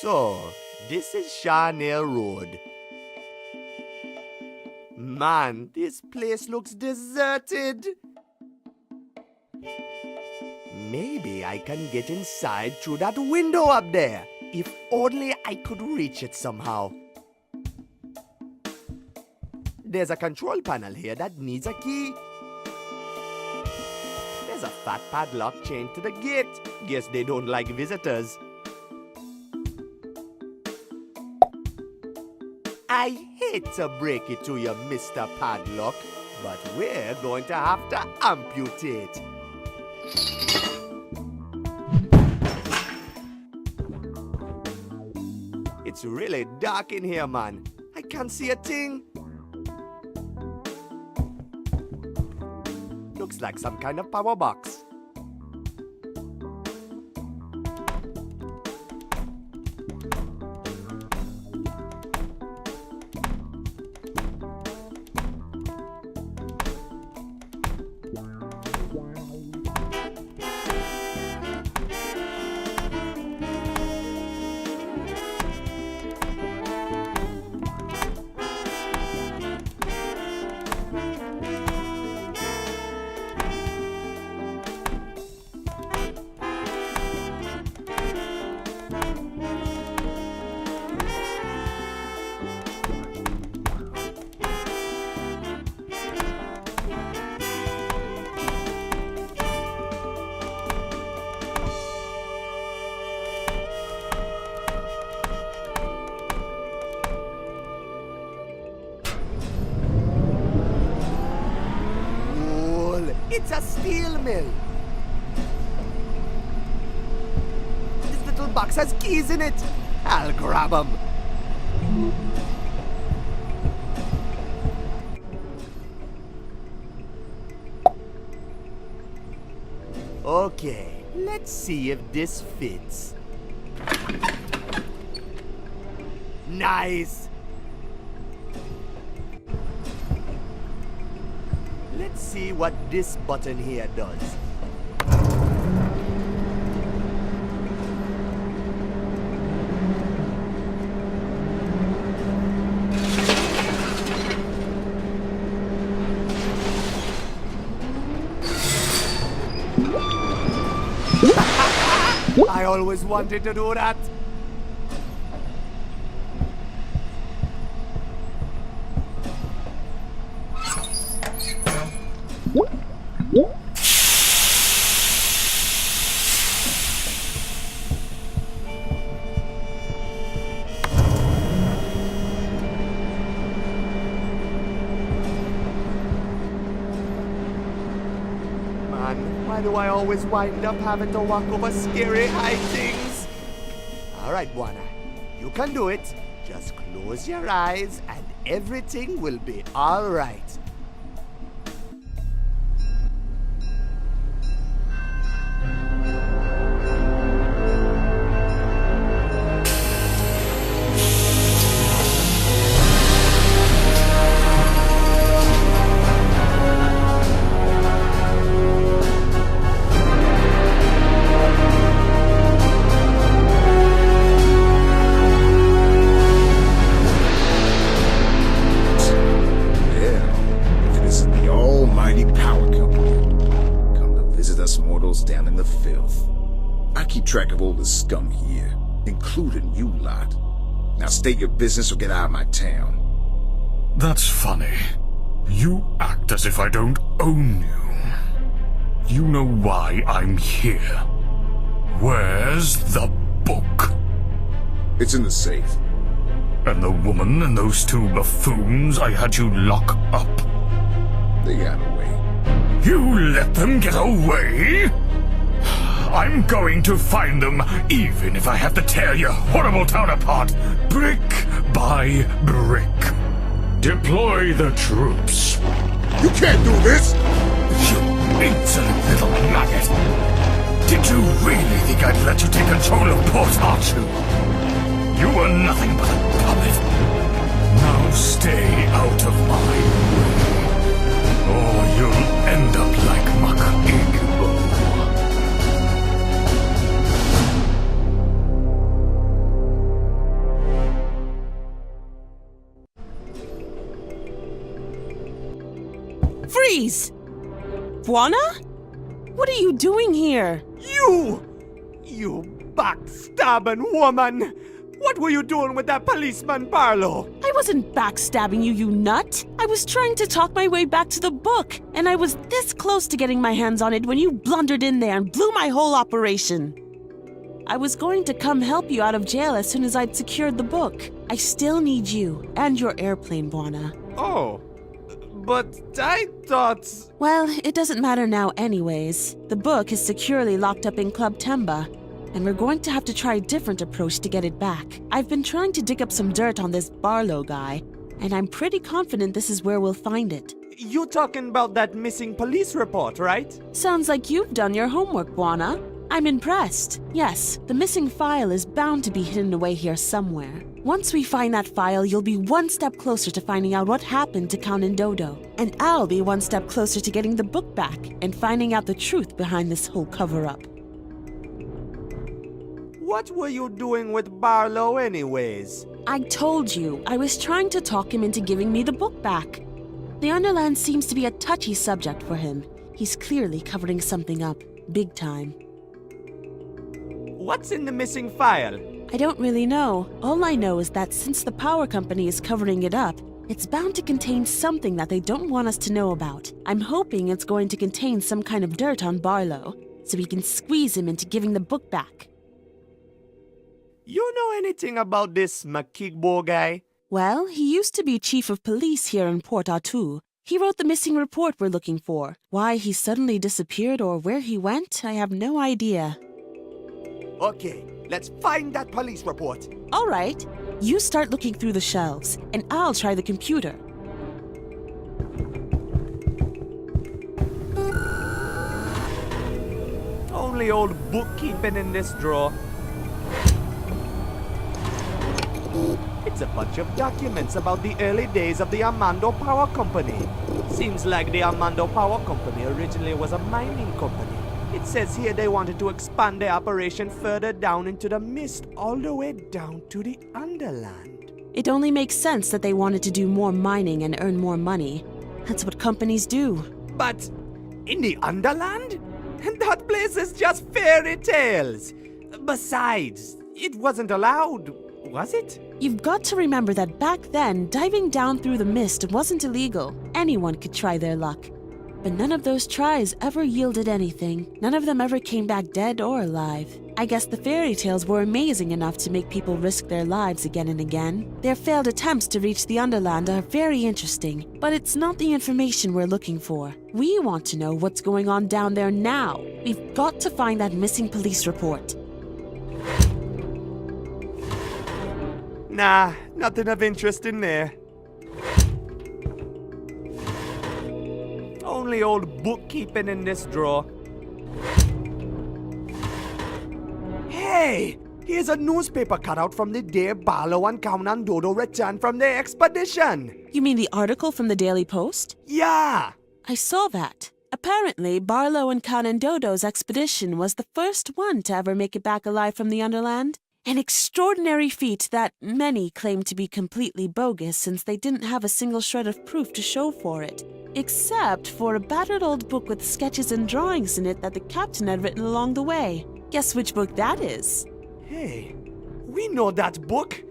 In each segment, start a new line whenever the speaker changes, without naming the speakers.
So, this is Charnel Road. Man, this place looks deserted. Maybe I can get inside through that window up there. If only I could reach it somehow. There's a control panel here that needs a key. There's a fat padlock chained to the gate. Guess they don't like visitors. I hate to break it to you, Mr. Padlock, but we're going to have to amputate. It's really dark in here, man. I can't see a thing. Looks like some kind of power box. It's a steel mill. This little box has keys in it. I'll grab them. Okay, let's see if this fits. Nice. Let's see what this button here does. I always wanted to do that. Why do I always wind up having to walk over scary high things? Alright, Buana, you can do it. Just close your eyes and everything will be alright.
Down in the filth. I keep track of all the scum here, including you lot. Now state your business or get out of my town.
That's funny. You act as if I don't own you. You know why I'm here. Where's the book?
It's in the safe.
And the woman and those two buffoons I had you lock up?
They got away.
You let them get away? I'm going to find them, even if I have to tear your horrible town apart, brick by brick. Deploy the troops.
You can't do this!
You insolent little maggot! Did you really think I'd let you take control of Port Archer? You were nothing but a puppet. Now stay out of my way, or you'll end up like Mach Igbo.
Freeze! Buona? What are you doing here?
You backstabbing woman! What were you doing with that policeman, Barlow?
I wasn't backstabbing you, you nut. I was trying to talk my way back to the book, and I was this close to getting my hands on it when you blundered in there and blew my whole operation. I was going to come help you out of jail as soon as I'd secured the book. I still need you and your airplane, Buona.
Oh, but I thought...
Well, it doesn't matter now anyways. The book is securely locked up in Club Temba, and we're going to have to try a different approach to get it back. I've been trying to dig up some dirt on this Barlow guy, and I'm pretty confident this is where we'll find it.
You talking about that missing police report, right?
Sounds like you've done your homework, Buona. I'm impressed. Yes, the missing file is bound to be hidden away here somewhere. Once we find that file, you'll be one step closer to finding out what happened to Count and Dodo. And I'll be one step closer to getting the book back and finding out the truth behind this whole cover-up.
What were you doing with Barlow anyways?
I told you, I was trying to talk him into giving me the book back. The Underland seems to be a touchy subject for him. He's clearly covering something up, big time.
What's in the missing file?
I don't really know. All I know is that since the power company is covering it up, it's bound to contain something that they don't want us to know about. I'm hoping it's going to contain some kind of dirt on Barlow, so we can squeeze him into giving the book back.
You know anything about this Makigbo guy?
Well, he used to be chief of police here in Port Artoo. He wrote the missing report we're looking for. Why he suddenly disappeared or where he went, I have no idea.
Okay, let's find that police report.
All right, you start looking through the shelves, and I'll try the computer.
Only old bookkeeping in this drawer. It's a bunch of documents about the early days of the Armando Power Company. Seems like the Armando Power Company originally was a mining company. It says here they wanted to expand their operation further down into the mist, all the way down to the Underland.
It only makes sense that they wanted to do more mining and earn more money. That's what companies do.
But in the Underland? That place is just fairy tales. Besides, it wasn't allowed, was it?
You've got to remember that back then, diving down through the mist wasn't illegal. Anyone could try their luck. But none of those tries ever yielded anything. None of them ever came back dead or alive. I guess the fairy tales were amazing enough to make people risk their lives again and again. Their failed attempts to reach the Underland are very interesting, but it's not the information we're looking for. We want to know what's going on down there now. We've got to find that missing police report.
Nah, nothing of interest in there. Only old bookkeeping in this drawer. Hey! Here's a newspaper cutout from the day Barlow and Count and Dodo returned from their expedition.
You mean the article from the Daily Post?
Yeah!
I saw that. Apparently, Barlow and Count and Dodo's expedition was the first one to ever make it back alive from the Underland. An extraordinary feat that many claim to be completely bogus since they didn't have a single shred of proof to show for it. Except for a battered old book with sketches and drawings in it that the captain had written along the way. Guess which book that is?
Hey, we know that book.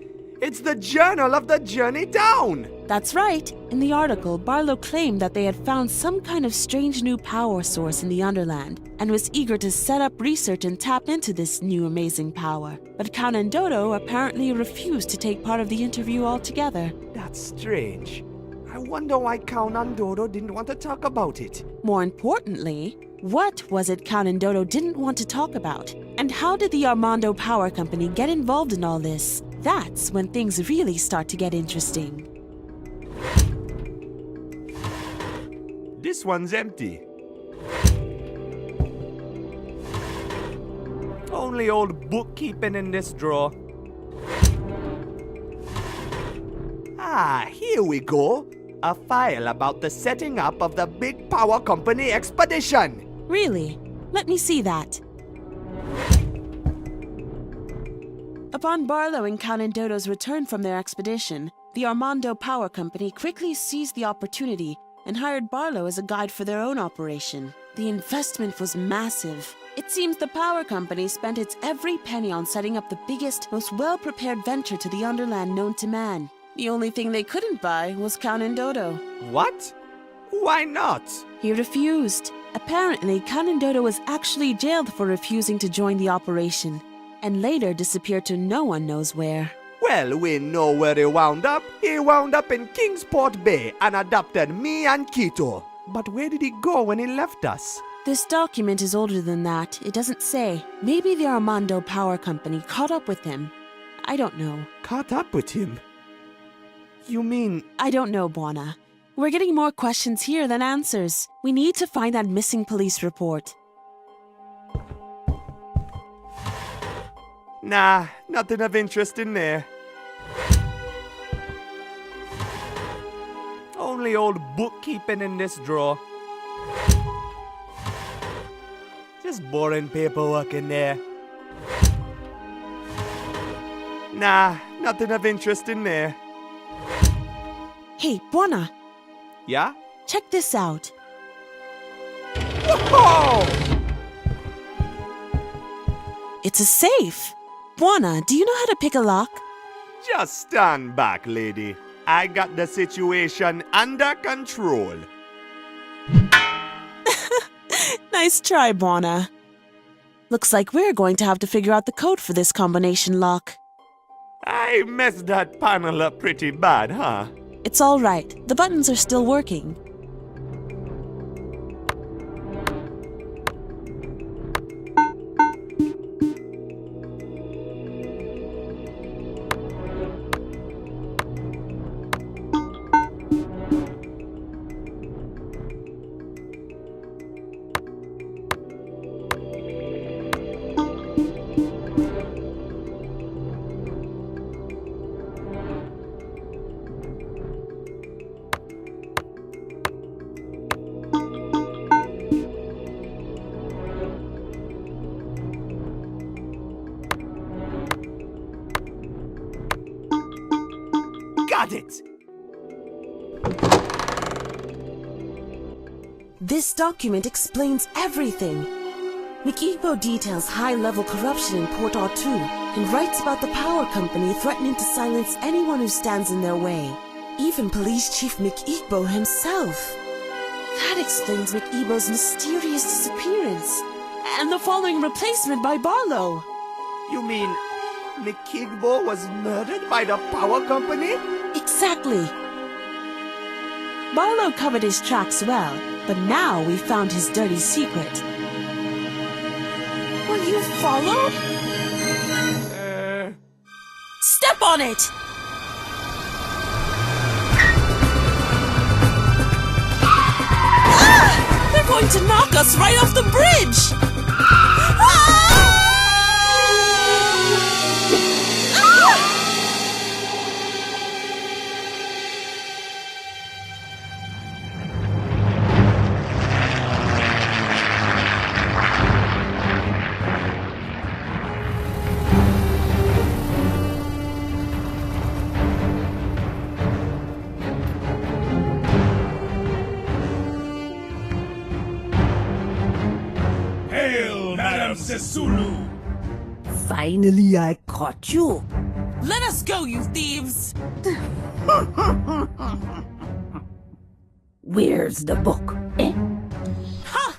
It's the Journal of the Journey Down.
That's right. In the article, Barlow claimed that they had found some kind of strange new power source in the Underland and was eager to set up research and tap into this new amazing power. But Count and Dodo apparently refused to take part of the interview altogether.
That's strange. I wonder why Count and Dodo didn't want to talk about it.
More importantly, what was it Count and Dodo didn't want to talk about? And how did the Armando Power Company get involved in all this? That's when things really start to get interesting.
This one's empty. Only old bookkeeping in this drawer. Ah, here we go. A file about the setting up of the big power company expedition.
Really? Let me see that. Upon Barlow and Count and Dodo's return from their expedition, the Armando Power Company quickly seized the opportunity and hired Barlow as a guide for their own operation. The investment was massive. It seems the power company spent its every penny on setting up the biggest, most well-prepared venture to the Underland known to man. The only thing they couldn't buy was Count Dodo.
What? Why not?
He refused. Apparently, Count Dodo was actually jailed for refusing to join the operation, and later disappeared to no one knows where.
Well, we know where he wound up. He wound up in Kingsport Bay and adopted me and Quito. But where did he go when he left us?
This document is older than that. It doesn't say. Maybe the Armando Power Company caught up with him. I don't know.
Caught up with him? You mean...
I don't know, Buona. We're getting more questions here than answers. We need to find that missing police report.
Nah, nothing of interest in there. Only old bookkeeping in this drawer. Just boring paperwork in there. Nah, nothing of interest in there.
Hey, Buona,
Yeah?
check this out.
Whoa!
It's a safe. Buona, do you know how to pick a lock?
Just stand back, lady. I got the situation under control.
Nice try, Buona. Looks like we're going to have to figure out the code for this combination lock.
I messed that panel up pretty bad, huh?
It's all right. The buttons are still working.
Got it!
This document explains everything. Mikibo details high-level corruption in Port Artoo and writes about the power company threatening to silence anyone who stands in their way. Even Police Chief Mikibo himself. That explains Mikibo's mysterious disappearance and the following replacement by Barlow.
You mean Mikigbo was murdered by the power company?
Exactly. Barlow covered his tracks well, but now we found his dirty secret. Were you followed? Step on it! Ah! They're going to knock us right off the bridge! Ah!
Hail, Madam Sisulu!
Finally, I caught you.
Let us go, you thieves!
Where's the book? Eh?
Ha!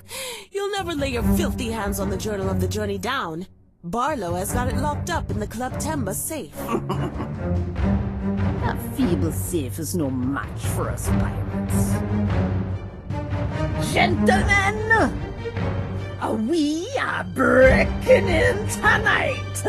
You'll never lay your filthy hands on the Journal of the Journey down. Barlow has got it locked up in the Club Temba safe.
A feeble safe is no match for us pirates. Gentlemen, we are breaking in tonight.